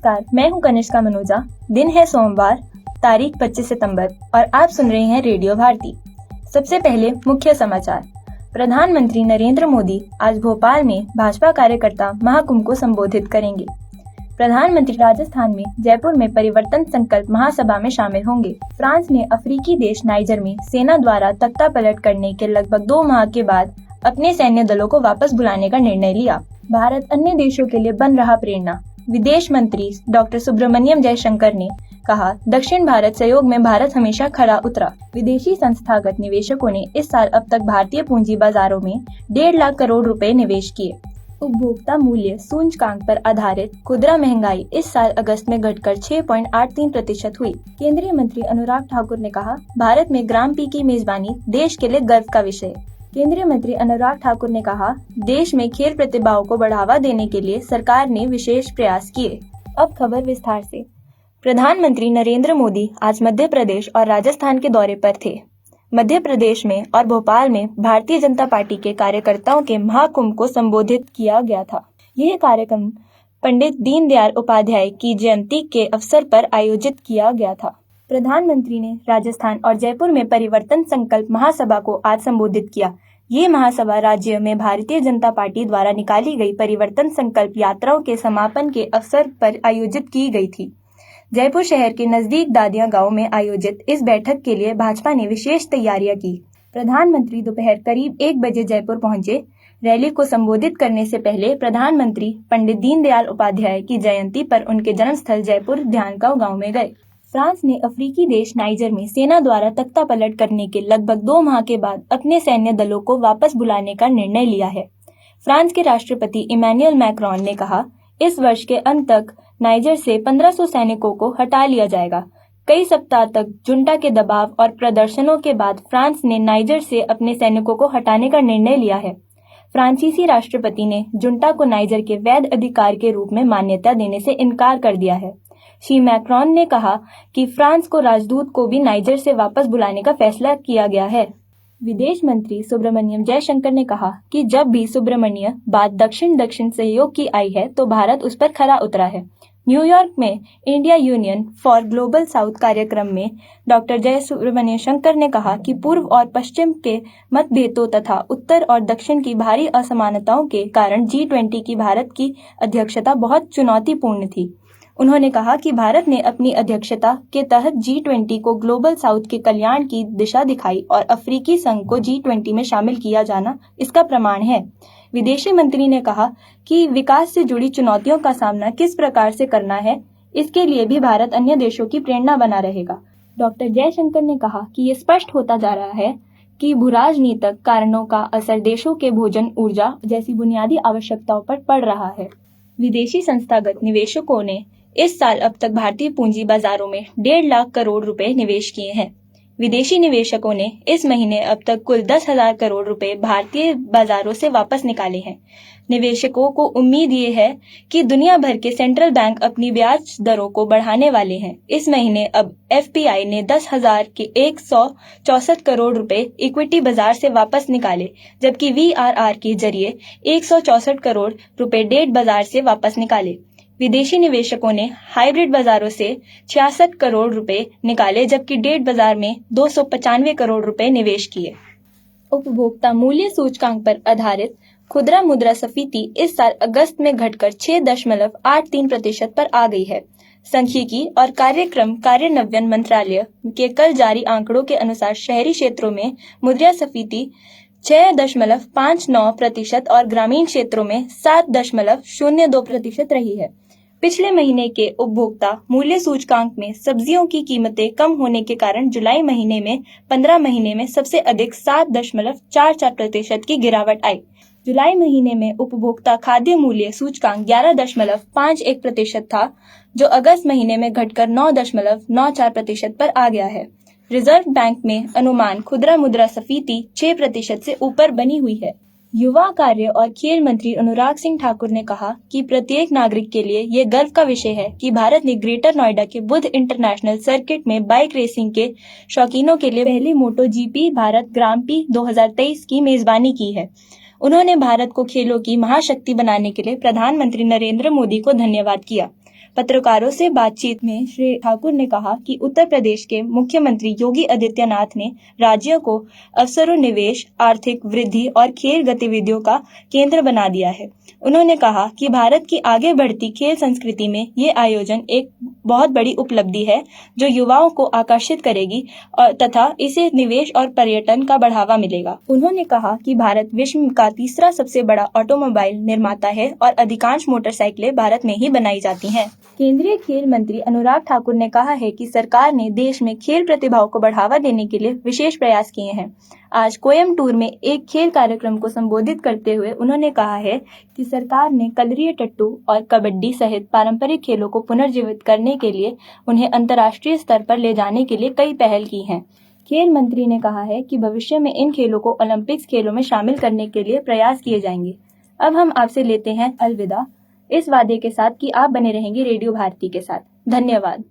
नमस्कार, मैं हूं कनिष्का मनोजा। दिन है सोमवार, तारीख 25 सितंबर और आप सुन रहे हैं रेडियो भारती। सबसे पहले मुख्य समाचार। प्रधानमंत्री नरेंद्र मोदी आज भोपाल में भाजपा कार्यकर्ता महाकुंभ को संबोधित करेंगे। प्रधानमंत्री राजस्थान में जयपुर में परिवर्तन संकल्प महासभा में शामिल होंगे। फ्रांस ने अफ्रीकी देश नाइजर में सेना द्वारा तख्तापलट करने के लगभग 2 माह के बाद अपने सैन्य दलों को वापस बुलाने का निर्णय लिया। भारत अन्य देशों के लिए बन रहा प्रेरणा। विदेश मंत्री डॉक्टर सुब्रमण्यम जयशंकर ने कहा, दक्षिण भारत सहयोग में भारत हमेशा खरा उतरा। विदेशी संस्थागत निवेशकों ने इस साल अब तक भारतीय पूंजी बाजारों में 1.5 लाख करोड़ रुपए निवेश किए। उपभोक्ता मूल्य सूचकांक पर आधारित खुदरा महंगाई इस साल अगस्त में घटकर 6.83% हुई। केंद्रीय मंत्री अनुराग ठाकुर ने कहा, भारत में ग्राम पी की मेजबानी देश के लिए गर्व का विषय। केंद्रीय मंत्री अनुराग ठाकुर ने कहा, देश में खेल प्रतिभाओं को बढ़ावा देने के लिए सरकार ने विशेष प्रयास किए। अब खबर विस्तार से। प्रधानमंत्री नरेंद्र मोदी आज मध्य प्रदेश और राजस्थान के दौरे पर थे। मध्य प्रदेश में और भोपाल में भारतीय जनता पार्टी के कार्यकर्ताओं के महाकुंभ को संबोधित किया गया था। यह कार्यक्रम पंडित दीनदयाल उपाध्याय की जयंती के अवसर पर आयोजित किया गया था। प्रधानमंत्री ने राजस्थान और जयपुर में परिवर्तन संकल्प महासभा को आज संबोधित किया। ये महासभा राज्य में भारतीय जनता पार्टी द्वारा निकाली गई परिवर्तन संकल्प यात्राओं के समापन के अवसर पर आयोजित की गई थी। जयपुर शहर के नजदीक दादिया गांव में आयोजित इस बैठक के लिए भाजपा ने विशेष तैयारियां की। प्रधानमंत्री दोपहर करीब 1 बजे जयपुर पहुंचे। रैली को संबोधित करने से पहले प्रधानमंत्री पंडित दीनदयाल उपाध्याय की जयंती पर उनके जन्मस्थल जयपुर ध्यानगांव गांव में गए। फ्रांस ने अफ्रीकी देश नाइजर में सेना द्वारा तख्तापलट करने के लगभग 2 माह के बाद अपने सैन्य दलों को वापस बुलाने का निर्णय लिया है। फ्रांस के राष्ट्रपति इमैनुअल मैक्रोन ने कहा, इस वर्ष के अंत तक नाइजर से 1500 सैनिकों को हटा लिया जाएगा। कई सप्ताह तक जुंटा के दबाव और प्रदर्शनों के बाद फ्रांस ने नाइजर से अपने सैनिकों को हटाने का निर्णय लिया है। फ्रांसीसी राष्ट्रपति ने जुंटा को नाइजर के वैध अधिकार के रूप में मान्यता देने से इनकार कर दिया है। श्री मैक्रोन ने कहा कि फ्रांस को राजदूत को भी नाइजर से वापस बुलाने का फैसला किया गया है। विदेश मंत्री सुब्रमण्यम जयशंकर ने कहा कि जब भी सुब्रमण्य बात दक्षिण सहयोग की आई है तो भारत उस पर खरा उतरा है। न्यूयॉर्क में India union for global south कार्यक्रम में डॉक्टर जय सुब्रमण्य शंकर ने कहा कि पूर्व और पश्चिम के मतभेदों तथा उत्तर और दक्षिण की भारी असमानताओं के कारण G20 की भारत की अध्यक्षता बहुत चुनौतीपूर्ण थी। उन्होंने कहा कि भारत ने अपनी अध्यक्षता के तहत G20 को ग्लोबल साउथ के कल्याण की दिशा दिखाई और अफ्रीकी संघ को G20 में शामिल किया जाना इसका प्रमाण है। विदेशी मंत्री ने कहा कि विकास से जुड़ी चुनौतियों का सामना किस प्रकार से करना है, इसके लिए भी भारत अन्य देशों की प्रेरणा बना रहेगा। डॉक्टर जयशंकर ने कहा कि ये स्पष्ट होता जा रहा है कि भूराजनीतिक कारणों का असर देशों के भोजन, ऊर्जा जैसी बुनियादी आवश्यकताओं पर पड़ रहा है। विदेशी संस्थागत निवेशकों ने इस साल अब तक भारतीय पूंजी बाजारों में 1.5 लाख करोड़ रुपए निवेश किए हैं। विदेशी निवेशकों ने इस महीने अब तक कुल 10,000 करोड़ रुपए भारतीय बाजारों से वापस निकाले हैं। निवेशकों को उम्मीद ये है कि दुनिया भर के सेंट्रल बैंक अपनी ब्याज दरों को बढ़ाने वाले हैं। इस महीने अब FPI ने 10,000 के 164 करोड़ रुपए इक्विटी बाजार से वापस निकाले, जबकि VRR के जरिए 164 करोड़ रुपए डेट बाजार से वापस निकाले। विदेशी निवेशकों ने हाइब्रिड बाजारों से 66 करोड़ रुपए निकाले, जबकि डेट बाजार में 295 करोड़ रुपए निवेश किए। उपभोक्ता मूल्य सूचकांक पर आधारित खुदरा मुद्रास्फीति इस साल अगस्त में घटकर 6.83% पर आ गई है। सांख्यिकी और कार्यक्रम कार्यान्वयन मंत्रालय के कल जारी आंकड़ों के अनुसार शहरी क्षेत्रों में मुद्रास्फीति 6.59% और ग्रामीण क्षेत्रों में 7.02% रही है। पिछले महीने के उपभोक्ता मूल्य सूचकांक में सब्जियों की कीमतें कम होने के कारण जुलाई महीने में 15 महीने में सबसे अधिक 7.44% की गिरावट आई। जुलाई महीने में उपभोक्ता खाद्य मूल्य सूचकांक 11.51% था, जो अगस्त महीने में घटकर 9.94% पर आ गया है। रिजर्व बैंक में अनुमान खुदरा मुद्रास्फीति 6% से ऊपर बनी हुई है। युवा कार्य और खेल मंत्री अनुराग सिंह ठाकुर ने कहा कि प्रत्येक नागरिक के लिए ये गर्व का विषय है कि भारत ने ग्रेटर नोएडा के बुद्ध इंटरनेशनल सर्किट में बाइक रेसिंग के शौकीनों के लिए पहली MotoGP भारत ग्रां प्री 2023 की मेजबानी की है। उन्होंने भारत को खेलों की महाशक्ति बनाने के लिए प्रधानमंत्री नरेंद्र मोदी को धन्यवाद किया। पत्रकारों से बातचीत में श्री ठाकुर ने कहा कि उत्तर प्रदेश के मुख्यमंत्री योगी आदित्यनाथ ने राज्यों को अवसरों, निवेश, आर्थिक वृद्धि और खेल गतिविधियों का केंद्र बना दिया है। उन्होंने कहा कि भारत की आगे बढ़ती खेल संस्कृति में ये आयोजन एक बहुत बड़ी उपलब्धि है जो युवाओं को आकर्षित करेगी और तथा इसे निवेश और पर्यटन का बढ़ावा मिलेगा। उन्होंने कहा कि भारत विश्व का तीसरा सबसे बड़ा ऑटोमोबाइल निर्माता है और अधिकांश मोटरसाइकिलें भारत में ही बनाई जाती हैं। केंद्रीय खेल मंत्री अनुराग ठाकुर ने कहा है कि सरकार ने देश में खेल प्रतिभाओं को बढ़ावा देने के लिए विशेष प्रयास किए हैं। आज कोयम्बटूर में एक खेल कार्यक्रम को संबोधित करते हुए उन्होंने कहा है कि सरकार ने कलरीपयट्टू और कबड्डी सहित पारंपरिक खेलों को पुनर्जीवित करने के लिए उन्हें अंतर्राष्ट्रीय स्तर पर ले जाने के लिए कई पहल की हैं। खेल मंत्री ने कहा है कि भविष्य में इन खेलों को ओलंपिक्स खेलों में शामिल करने के लिए प्रयास किए जाएंगे। अब हम आपसे लेते हैं अलविदा, इस वादे के साथ कि आप बने रहेंगे रेडियो भारती के साथ। धन्यवाद।